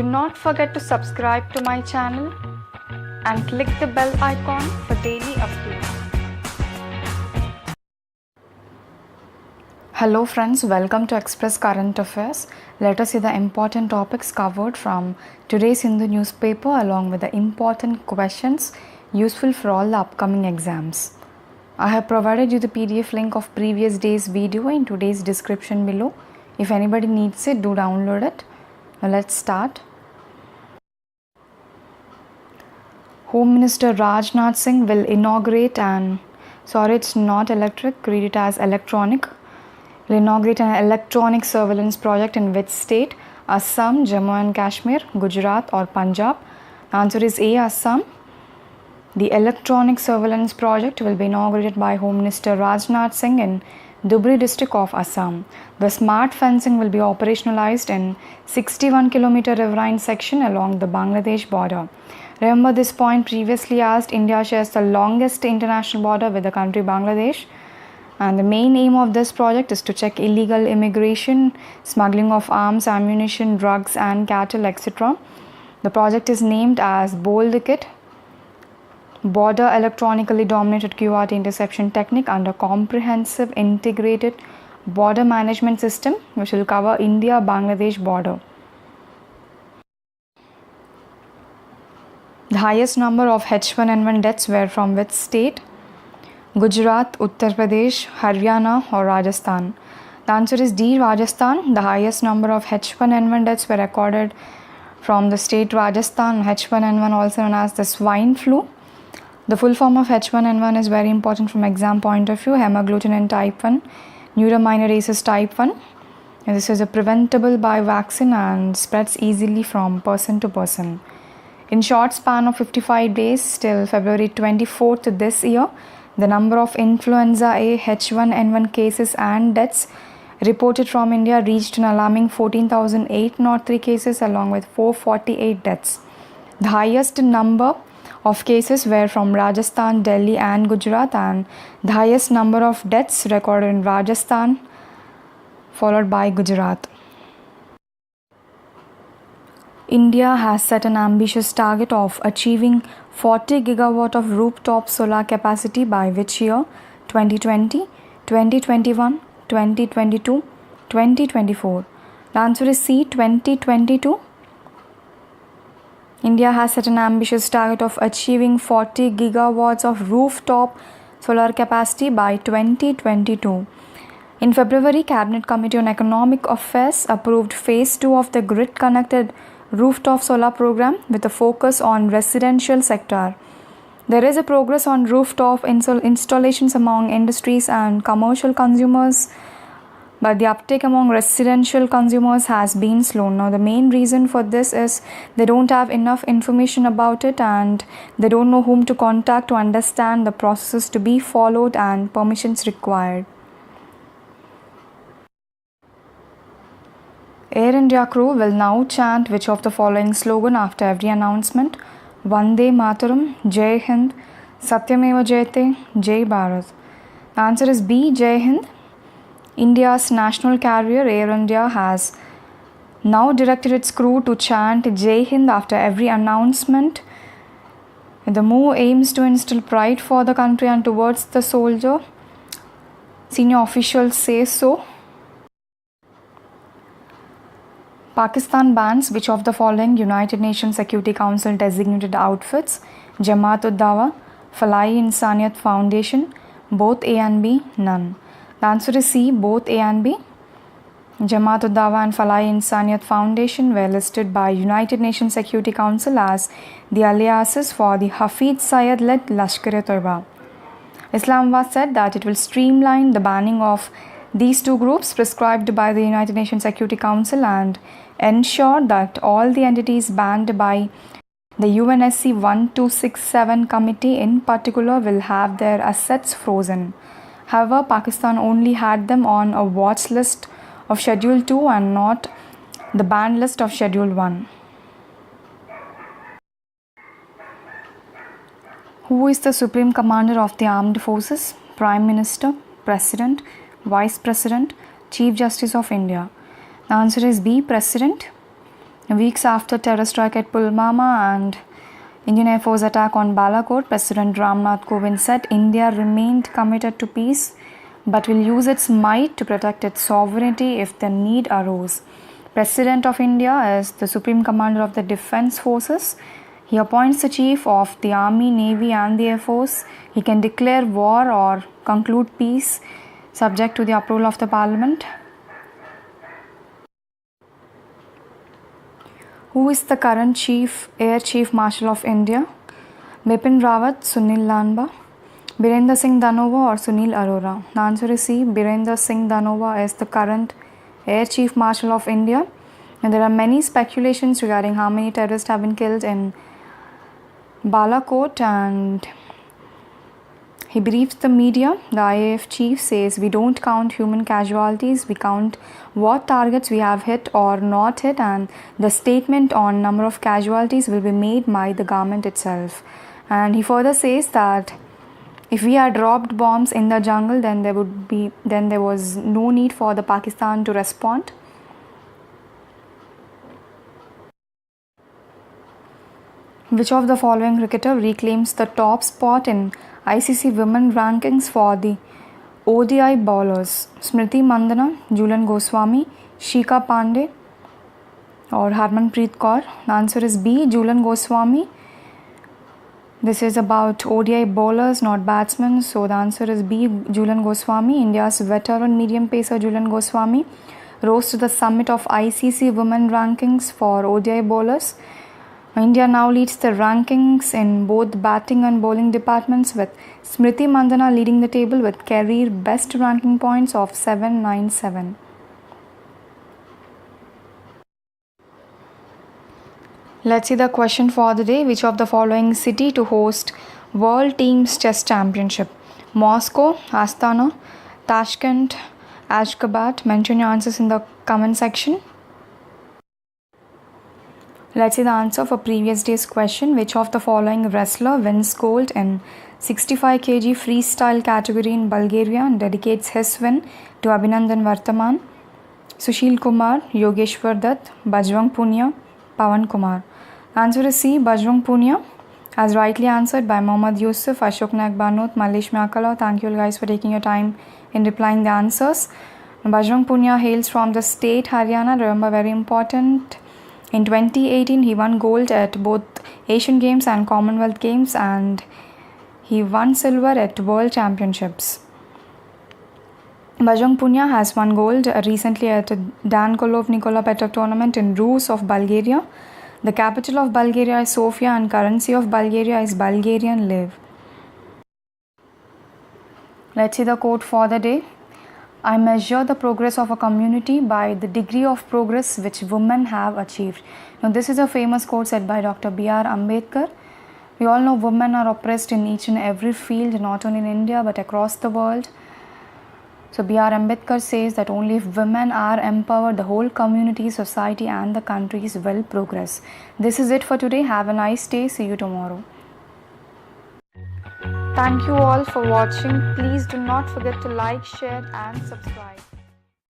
Do not forget to subscribe to my channel and click the bell icon for daily updates. Hello friends, welcome to Express Current Affairs. Let us see the important topics covered from today's Hindu newspaper along with the important questions useful for all the upcoming exams. I have provided you the PDF link of previous day's video in today's description below. If anybody needs it, do download it. Now let's start. Home Minister Rajnath Singh will inaugurate it's not electric, read it as electronic. Will inaugurate an electronic surveillance project in which state? Assam, Jammu and Kashmir, Gujarat or Punjab? The answer is A, Assam. The electronic surveillance project will be inaugurated by Home Minister Rajnath Singh in Dhubri district of Assam. The smart fencing will be operationalized in 61-kilometer riverine section along the Bangladesh border. Remember this point previously asked. India shares the longest international border with the country Bangladesh. And the main aim of this project is to check illegal immigration, smuggling of arms, ammunition, drugs and cattle, etc. The project is named as BOLDKIT, Border Electronically Dominated QRT Interception Technique, under Comprehensive Integrated Border Management System, which will cover India-Bangladesh border. The highest number of H1N1 deaths were from which state? Gujarat, Uttar Pradesh, Haryana or Rajasthan? The answer is D, Rajasthan. The highest number of H1N1 deaths were recorded from the state Rajasthan. H1N1 also known as the swine flu. The full form of H1N1 is very important from exam point of view. Hemagglutinin type 1, neuraminidase type 1. And this is a preventable by vaccine and spreads easily from person to person. In short span of 55 days till February 24th this year, the number of influenza A H1N1 cases and deaths reported from India reached an alarming 14,803 cases along with 448 deaths. The highest number of cases were from Rajasthan, Delhi and Gujarat, and the highest number of deaths recorded in Rajasthan followed by Gujarat. India has set an ambitious target of achieving 40 gigawatt of rooftop solar capacity by which year? 2020, 2021, 2022, 2024. The answer is C, 2022. India has set an ambitious target of achieving 40 gigawatts of rooftop solar capacity by 2022. In February, Cabinet Committee on Economic Affairs approved Phase 2 of the grid-connected rooftop solar program with a focus on residential sector. There is a progress on rooftop installations among industries and commercial consumers, but the uptake among residential consumers has been slow. Now, the main reason for this is they don't have enough information about it and they don't know whom to contact to understand the processes to be followed and permissions required. Air India crew will now chant which of the following slogan after every announcement? Vande Mataram, Jai Hind, Satyameva Jayate, Jai Bharat. The answer is B, Jai Hind. India's national carrier Air India has now directed its crew to chant Jai Hind after every announcement. The move aims to instill pride for the country and towards the soldier. Senior officials say so. Pakistan bans which of the following United Nations Security Council designated outfits? Jamat-ud Dawa, Falah-i-Insaniyat Foundation, both A and B, none. The answer is C, both A and B. Jamat-ud Dawa and Falah-i-Insaniyat Foundation were listed by United Nations Security Council as the aliases for the Hafid Syed-led Lashkar-e-Toiba. Islamabad said that it will streamline the banning of these two groups prescribed by the United Nations Security Council and ensure that all the entities banned by the UNSC 1267 committee in particular will have their assets frozen. However, Pakistan only had them on a watch list of Schedule 2 and not the banned list of Schedule 1. Who is the Supreme Commander of the Armed Forces? Prime Minister, President, Vice President, Chief Justice of India. The answer is B, President. Weeks after terror strike at Pulwama and Indian Air Force attack on Balakot, President Ramnath Kovind said India remained committed to peace but will use its might to protect its sovereignty if the need arose. President of India is the Supreme Commander of the Defence Forces. He appoints the Chief of the Army, Navy and the Air Force. He can declare war or conclude peace subject to the approval of the Parliament. Who is the current Air Chief Marshal of India? Bipin Rawat, Sunil Lanba, Birendra Singh Dhanova or Sunil Arora? The answer is C. Birendra Singh Dhanova is the current Air Chief Marshal of India. And there are many speculations regarding how many terrorists have been killed in Balakot, and he briefs the media. The IAF chief says, we don't count human casualties, we count what targets we have hit or not hit, and the statement on number of casualties will be made by the government itself. And he further says that if we had dropped bombs in the jungle, then there was no need for the Pakistan to respond. Which of the following cricketer reclaims the top spot in ICC Women rankings for the ODI bowlers? Smriti Mandhana, Jhulan Goswami, Shika Pandey or Harman Preet Kaur? The answer is B. Jhulan Goswami. This is about ODI bowlers, not batsmen. So the answer is B. Jhulan Goswami. India's veteran medium pacer Jhulan Goswami rose to the summit of ICC Women rankings for ODI bowlers. India now leads the rankings in both batting and bowling departments, with Smriti Mandhana leading the table with career best ranking points of 797. Let's see the question for the day. Which of the following city to host World Teams Chess Championship? Moscow, Astana, Tashkent, Ashgabat? Mention your answers in the comment section. Let's see the answer for previous day's question. Which of the following wrestler wins gold in 65 kg freestyle category in Bulgaria and dedicates his win to Abhinandan Vartaman? Sushil Kumar, Yogeshwar Dutt, Bajrang Punia, Pawan Kumar? Answer is C. Bajrang Punia, as rightly answered by Mohammad Yusuf, Ashok Naik Banot, Malish Myakala. Thank you all guys for taking your time in replying the answers. Bajrang Punia hails from the state Haryana. Remember, very important. In 2018, he won gold at both Asian Games and Commonwealth Games, and he won silver at World Championships. Bajrang Punia has won gold recently at a Dan Kolov Nikola Petrov tournament in Rus of Bulgaria. The capital of Bulgaria is Sofia and currency of Bulgaria is Bulgarian lev. Let's see the quote for the day. I measure the progress of a community by the degree of progress which women have achieved. Now, this is a famous quote said by Dr. B.R. Ambedkar. We all know women are oppressed in each and every field, not only in India but across the world. So B.R. Ambedkar says that only if women are empowered, the whole community, society and the countries will progress. This is it for today. Have a nice day. See you tomorrow. Thank you all for watching. Please do not forget to like, share and subscribe.